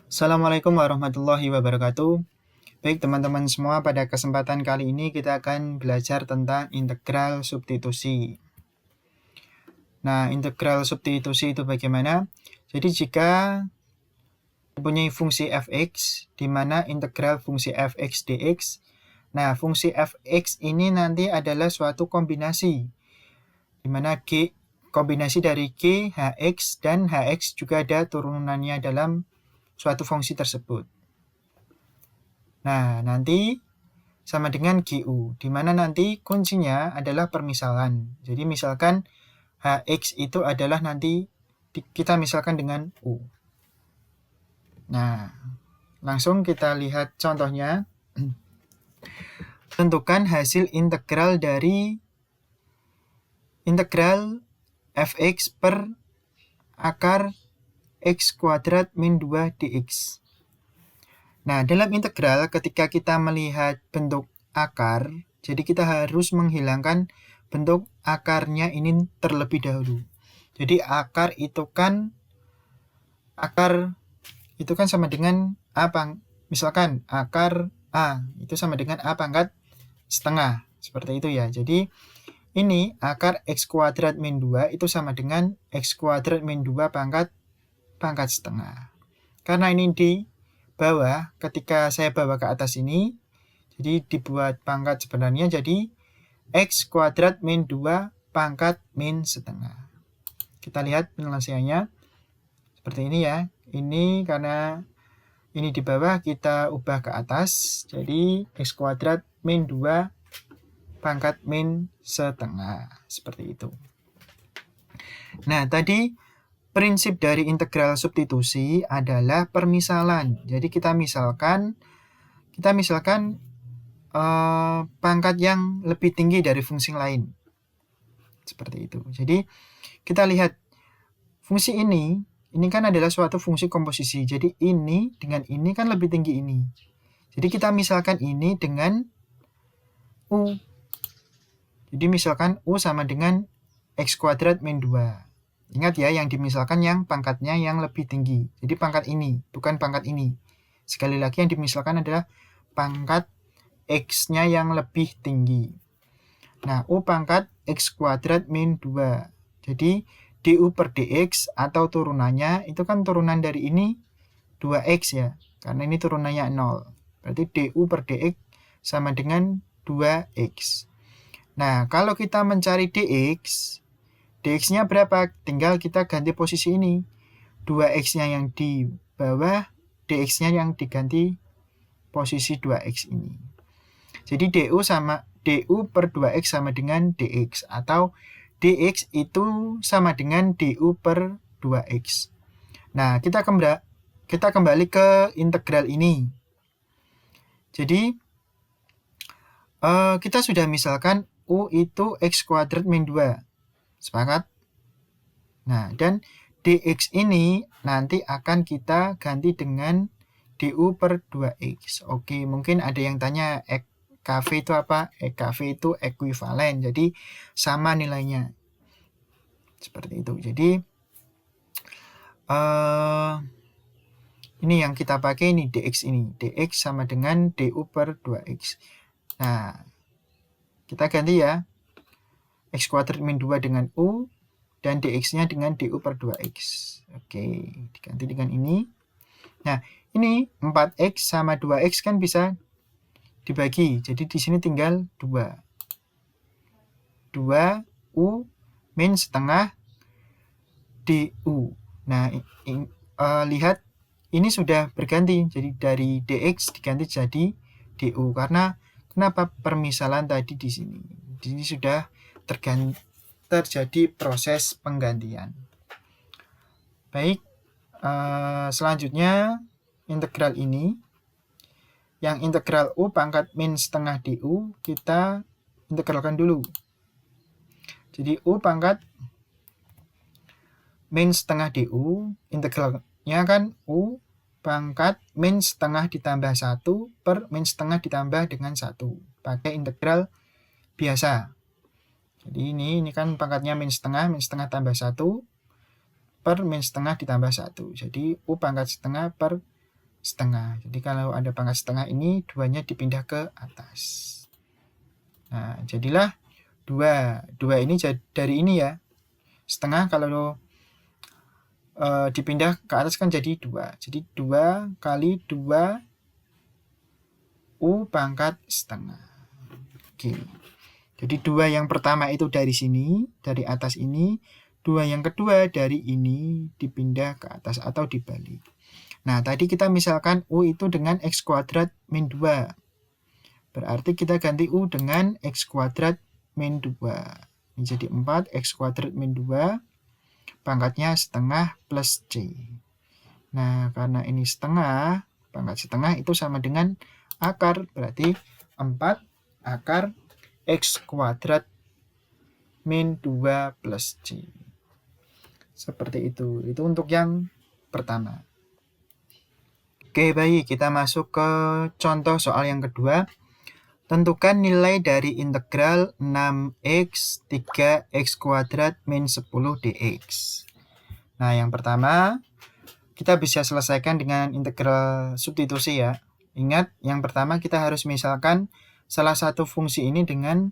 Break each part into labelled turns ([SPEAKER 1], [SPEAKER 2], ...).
[SPEAKER 1] Assalamualaikum warahmatullahi wabarakatuh. Baik teman-teman semua, pada kesempatan kali ini kita akan belajar tentang integral substitusi. Nah, integral substitusi itu bagaimana? Jadi jika mempunyai fungsi fx, di mana integral fungsi fx dx, nah fungsi fx ini nanti adalah suatu kombinasi, di mana kombinasi dari g, hx, dan hx juga ada turunannya dalam suatu fungsi tersebut. Nah, nanti sama dengan GU, di mana nanti kuncinya adalah permisalan. Jadi misalkan HX itu adalah nanti kita misalkan dengan U. Nah, langsung kita lihat contohnya. Tentukan hasil integral dari integral fx per akar x kuadrat min 2 dx. Nah, dalam integral ketika kita melihat bentuk akar, jadi kita harus menghilangkan bentuk akarnya ini terlebih dahulu. Jadi akar itu kan sama dengan A misalkan akar A itu sama dengan A pangkat setengah. Seperti itu ya. Jadi ini akar x kuadrat min 2 itu sama dengan x kuadrat min 2 pangkat setengah. Karena ini di bawah, ketika saya bawa ke atas ini, jadi dibuat pangkat sebenarnya jadi x kuadrat min 2 pangkat min setengah. Kita lihat penyelesaiannya seperti ini ya. Ini karena ini di bawah, kita ubah ke atas, jadi x kuadrat min 2 pangkat min setengah. Seperti itu. Nah, tadi prinsip dari integral substitusi adalah permisalan. Jadi kita misalkan pangkat yang lebih tinggi dari fungsi lain. Seperti itu. Jadi kita lihat fungsi ini kan adalah suatu fungsi komposisi. Jadi ini dengan ini kan lebih tinggi ini. Jadi kita misalkan ini dengan U. Jadi misalkan U sama dengan x kuadrat min 2. Ingat ya, yang dimisalkan yang pangkatnya yang lebih tinggi. Jadi pangkat ini, bukan pangkat ini. Sekali lagi yang dimisalkan adalah pangkat x-nya yang lebih tinggi. Nah, U pangkat x kuadrat min 2. Jadi du per dx atau turunannya itu kan turunan dari ini 2x ya. Karena ini turunannya 0. Berarti du per dx sama dengan 2x. Nah, kalau kita mencari dx-nya berapa? Tinggal kita ganti posisi ini. 2x-nya yang di bawah, dx-nya yang diganti posisi 2x ini. Jadi du per 2x sama dengan dx, atau dx itu sama dengan du per 2x. Nah, kita kembali ke integral ini. Jadi kita sudah misalkan U itu x kuadrat min 2. Sepakat? Nah, dan dx ini nanti akan kita ganti dengan du per 2x. Oke, mungkin ada yang tanya EKV itu apa? EKV itu ekuivalen, jadi sama nilainya. Seperti itu. Jadi ini yang kita pakai ini dx ini. dx sama dengan du per 2x. Nah, kita ganti ya. X kuadrat min 2 dengan U, dan dx-nya dengan du per 2x. Oke, diganti dengan ini. Nah, ini 4x sama 2x kan bisa dibagi. Jadi di sini tinggal 2. 2U min setengah du. Nah, lihat ini sudah berganti. Jadi dari dx diganti jadi du. Karena kenapa permisalan tadi di sini? Di sini sudah terjadi proses penggantian. Baik, selanjutnya integral ini, yang integral U pangkat min setengah du, kita integralkan dulu. Jadi U pangkat min setengah du, integralnya kan U pangkat min setengah ditambah 1 per min setengah ditambah dengan 1. Pakai integral biasa. Jadi ini kan pangkatnya min setengah tambah 1 per min setengah ditambah 1. Jadi U pangkat setengah per setengah. Jadi kalau ada pangkat setengah ini, 2-nya dipindah ke atas. Nah, jadilah 2. 2 ini dari ini ya. Setengah kalau dipindah ke atas kan jadi 2. Jadi 2 kali 2 U pangkat setengah. Oke. Jadi 2 yang pertama itu dari sini, dari atas ini. 2 yang kedua dari ini dipindah ke atas atau dibalik. Nah, tadi kita misalkan U itu dengan X kuadrat min 2. Berarti kita ganti U dengan X kuadrat min 2. Ini jadi 4, X kuadrat min 2. Pangkatnya setengah plus C. Nah, karena ini setengah, pangkat setengah itu sama dengan akar. Berarti 4 akar X kuadrat min 2 plus C. Seperti itu. Itu untuk yang pertama. Oke, baik. Kita masuk ke contoh soal yang kedua. Tentukan nilai dari integral 6x 3x kuadrat min 10 dx. Nah, yang pertama, kita bisa selesaikan dengan integral substitusi ya. Ingat, yang pertama kita harus misalkan salah satu fungsi ini dengan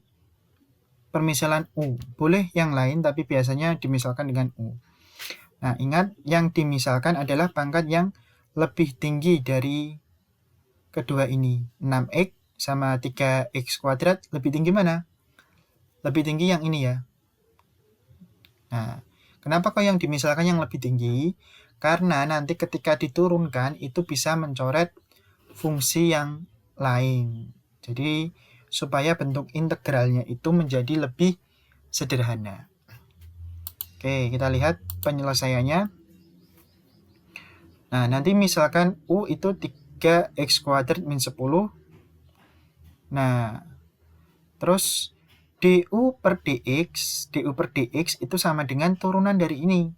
[SPEAKER 1] permisalan U. Boleh yang lain, tapi biasanya dimisalkan dengan U. Nah, ingat, yang dimisalkan adalah pangkat yang lebih tinggi dari kedua ini. 6x sama 3x kuadrat lebih tinggi mana? Lebih tinggi yang ini ya. Nah, kenapa kok yang dimisalkan yang lebih tinggi? Karena nanti ketika diturunkan itu bisa mencoret fungsi yang lain. Jadi supaya bentuk integralnya itu menjadi lebih sederhana. Oke, kita lihat penyelesaiannya. Nah, nanti misalkan U itu 3x kuadrat min 10. Nah, terus du per dx itu sama dengan turunan dari ini.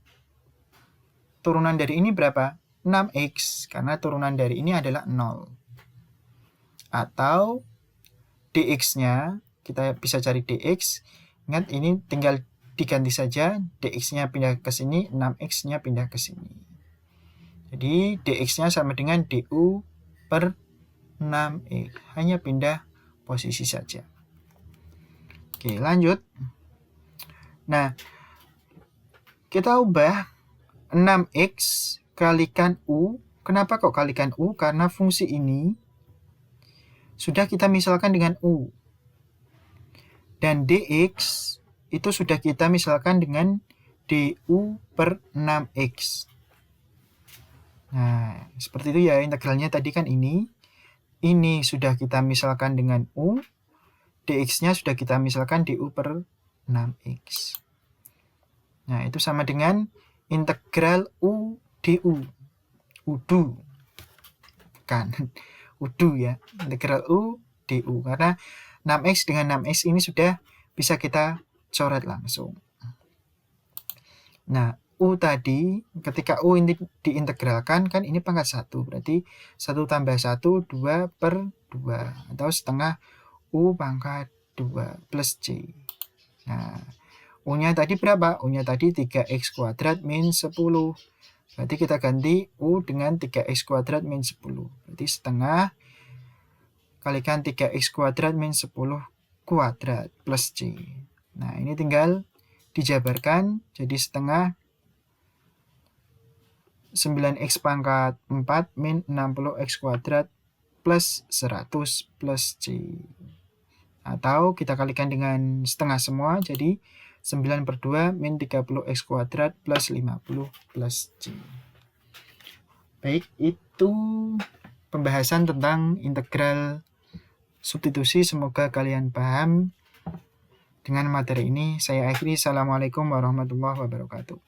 [SPEAKER 1] Turunan dari ini berapa? 6x, karena turunan dari ini adalah 0. Atau dx-nya, kita bisa cari dx. Ingat, ini tinggal diganti saja. Dx-nya pindah ke sini, 6x-nya pindah ke sini. Jadi dx-nya sama dengan du per 6x. Hanya pindah posisi saja. Oke, lanjut. Nah, kita ubah 6x kalikan U. Kenapa kok kalikan U? Karena fungsi ini sudah kita misalkan dengan U. Dan dx itu sudah kita misalkan dengan du per 6x. Nah, seperti itu ya integralnya tadi kan ini. Ini sudah kita misalkan dengan U. Dx-nya sudah kita misalkan du per 6x. Nah, itu sama dengan integral U du. Udu. Kan. Udu ya. Integral U du. Karena 6x dengan 6x ini sudah bisa kita coret langsung. Nah, U tadi, ketika U ini diintegralkan, kan ini pangkat 1. Berarti 1 tambah 1, 2 per 2. Atau setengah U pangkat 2 plus C. Nah, U-nya tadi berapa? U-nya tadi 3x kuadrat min 10. Berarti kita ganti U dengan 3x kuadrat min 10. Berarti setengah kalikan 3x kuadrat min 10 kuadrat plus C. Nah, ini tinggal dijabarkan jadi setengah 9x pangkat 4 min 60x kuadrat plus 100 plus C. Atau kita kalikan dengan setengah semua, jadi 9 per 2 min 30x kuadrat plus 50 plus C. Baik, itu pembahasan tentang integral substitusi. Semoga kalian paham dengan materi ini. Saya akhiri. Assalamualaikum warahmatullahi wabarakatuh.